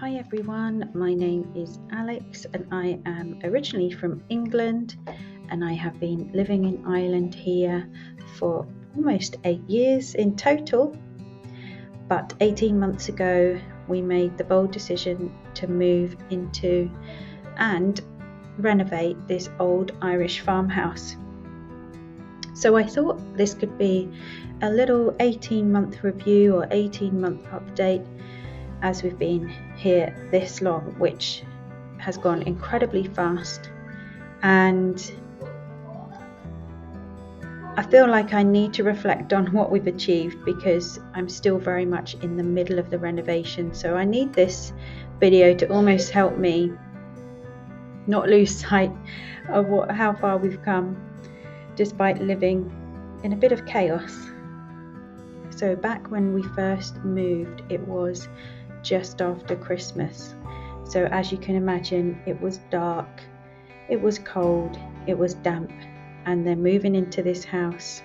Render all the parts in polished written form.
Hi everyone, my name is Alex and I am originally from England and I have been living in Ireland here for almost 8 years in total. But 18 months ago we made the bold decision to move into and renovate this old Irish farmhouse. So I thought this could be a little 18-month review or 18-month update as we've been here this long, which has gone incredibly fast, and I feel like I need to reflect on what we've achieved because I'm still very much in the middle of the renovation. So I need this video to almost help me not lose sight of how far we've come despite living in a bit of chaos. So back when we first moved, it was just after Christmas. So as you can imagine, it was dark, it was cold, it was damp, and then moving into this house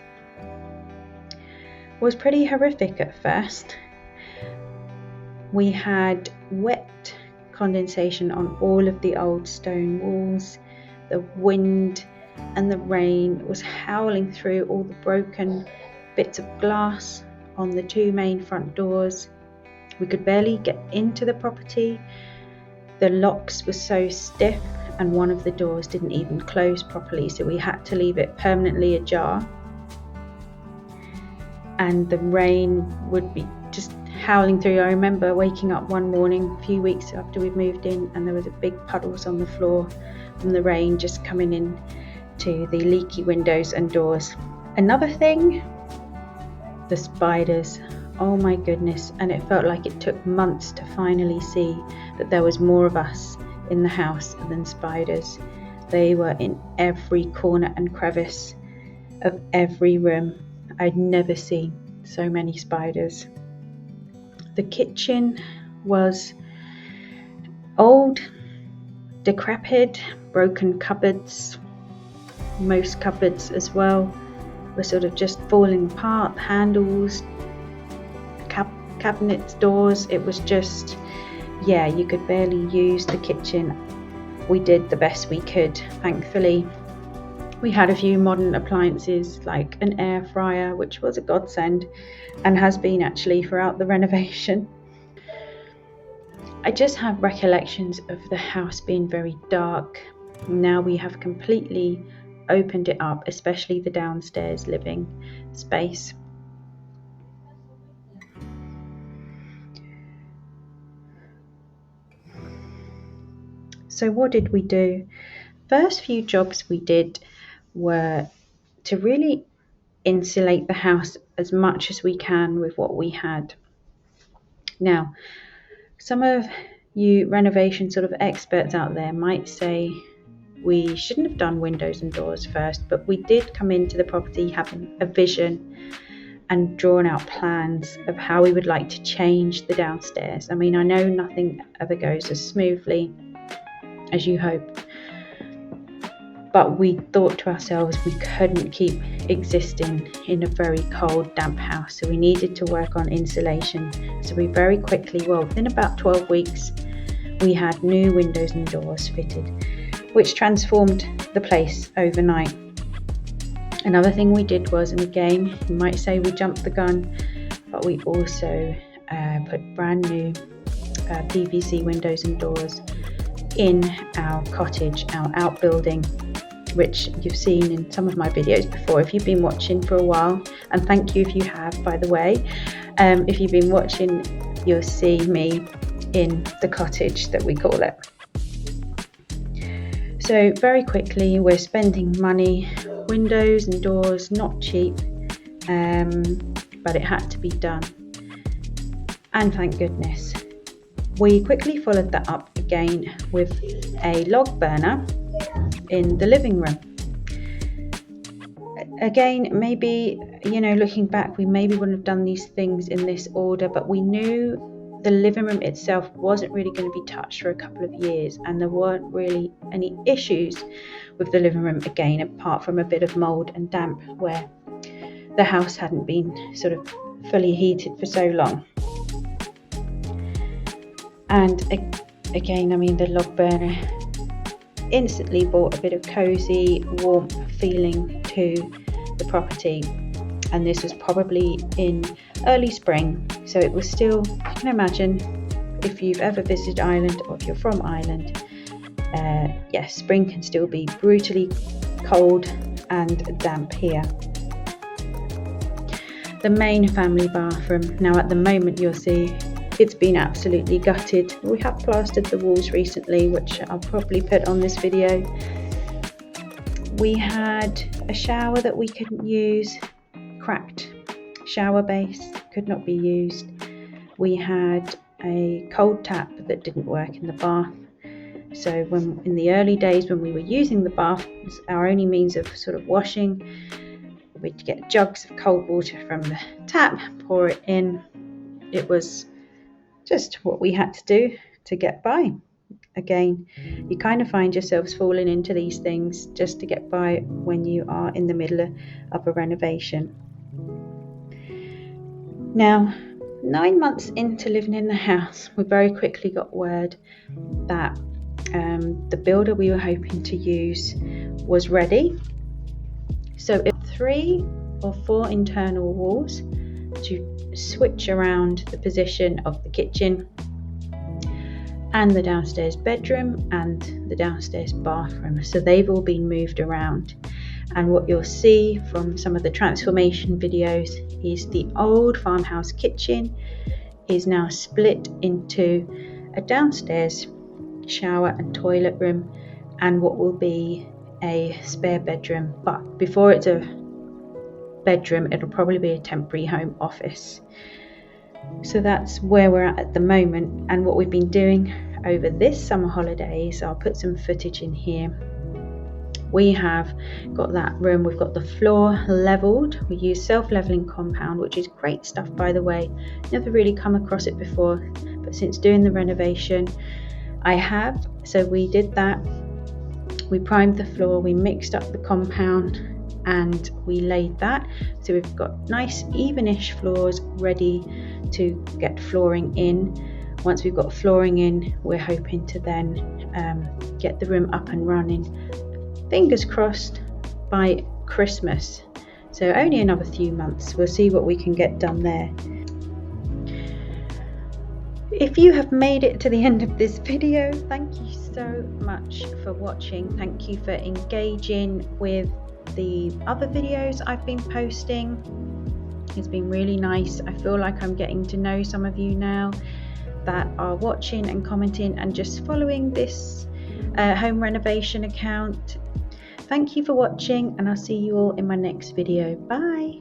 was pretty horrific at first. We had wet condensation on all of the old stone walls. The wind and the rain was howling through all the broken bits of glass on the two main front doors. We could barely get into the property. The locks were so stiff and one of the doors didn't even close properly, so we had to leave it permanently ajar. And the rain would be just howling through. I remember waking up one morning a few weeks after we moved in and there was a big puddles on the floor from the rain just coming in to the leaky windows and doors. Another thing, the spiders. Oh my goodness, and it felt like it took months to finally see that there was more of us in the house than spiders. They were in every corner and crevice of every room. I'd never seen so many spiders. The kitchen was old, decrepit, broken cupboards. Most cupboards as well were sort of just falling apart, handles, cabinets, doors. It was just, you could barely use the kitchen. We did the best we could, thankfully. We had a few modern appliances like an air fryer, which was a godsend and has been actually throughout the renovation. I just have recollections of the house being very dark. Now we have completely opened it up, especially the downstairs living space. So what did we do? First few jobs we did were to really insulate the house as much as we can with what we had. Now, some of you renovation sort of experts out there might say we shouldn't have done windows and doors first, but we did come into the property having a vision and drawn out plans of how we would like to change the downstairs. I mean, I know nothing ever goes as smoothly as you hope, but we thought to ourselves we couldn't keep existing in a very cold, damp house, so we needed to work on insulation. So we very quickly, within about 12 weeks, we had new windows and doors fitted, which transformed the place overnight. Another thing we did was, and again, you might say we jumped the gun, but we also put brand new PVC windows and doors in our cottage, our outbuilding, which you've seen in some of my videos before if you've been watching for a while, and thank you if you have, by the way. If you've been watching, you'll see me in the cottage that we call it. So very quickly we're spending money. Windows and doors, not cheap, but it had to be done, and thank goodness. We quickly followed that up again with a log burner in the living room. Again, maybe, looking back, we maybe wouldn't have done these things in this order, but we knew the living room itself wasn't really going to be touched for a couple of years, and there weren't really any issues with the living room again, apart from a bit of mold and damp where the house hadn't been sort of fully heated for so long. And again, I mean, the log burner instantly brought a bit of cozy, warmth feeling to the property. And this was probably in early spring, so it was still, you can imagine, if you've ever visited Ireland or if you're from Ireland, yes, spring can still be brutally cold and damp here. The main family bathroom, now at the moment you'll see it's been absolutely gutted. We have plastered the walls recently, which I'll probably put on this video. We had a shower that we couldn't use, cracked shower base, could not be used. We had a cold tap that didn't work in the bath. So when in the early days when we were using the bath, it was our only means of sort of washing. We'd get jugs of cold water from the tap, pour it in. It was just what we had to do to get by. Again, you kind of find yourselves falling into these things just to get by when you are in the middle of a renovation. Now, 9 months into living in the house, we very quickly got word that the builder we were hoping to use was ready. So it 3 or 4 internal walls to switch around the position of the kitchen and the downstairs bedroom and the downstairs bathroom. So they've all been moved around. And what you'll see from some of the transformation videos is the old farmhouse kitchen is now split into a downstairs shower and toilet room and what will be a spare bedroom. But before it's a bedroom, it'll probably be a temporary home office. So that's where we're at the moment, and what we've been doing over this summer holidays, I'll put some footage in here. We have got that room, we've got the floor leveled. We use self-leveling compound, which is great stuff, by the way. Never really come across it before, but since doing the renovation I have. So we did that, we primed the floor, we mixed up the compound and we laid that. So we've got nice evenish floors ready to get flooring in. Once we've got flooring in, we're hoping to then get the room up and running, fingers crossed, by Christmas. So only another few months. We'll see what we can get done there. If you have made it to the end of this video, thank you so much for watching. Thank you for engaging with the other videos I've been posting. It's been really nice. I feel like I'm getting to know some of you now that are watching and commenting and just following this home renovation account. Thank you for watching, and I'll see you all in my next video. Bye.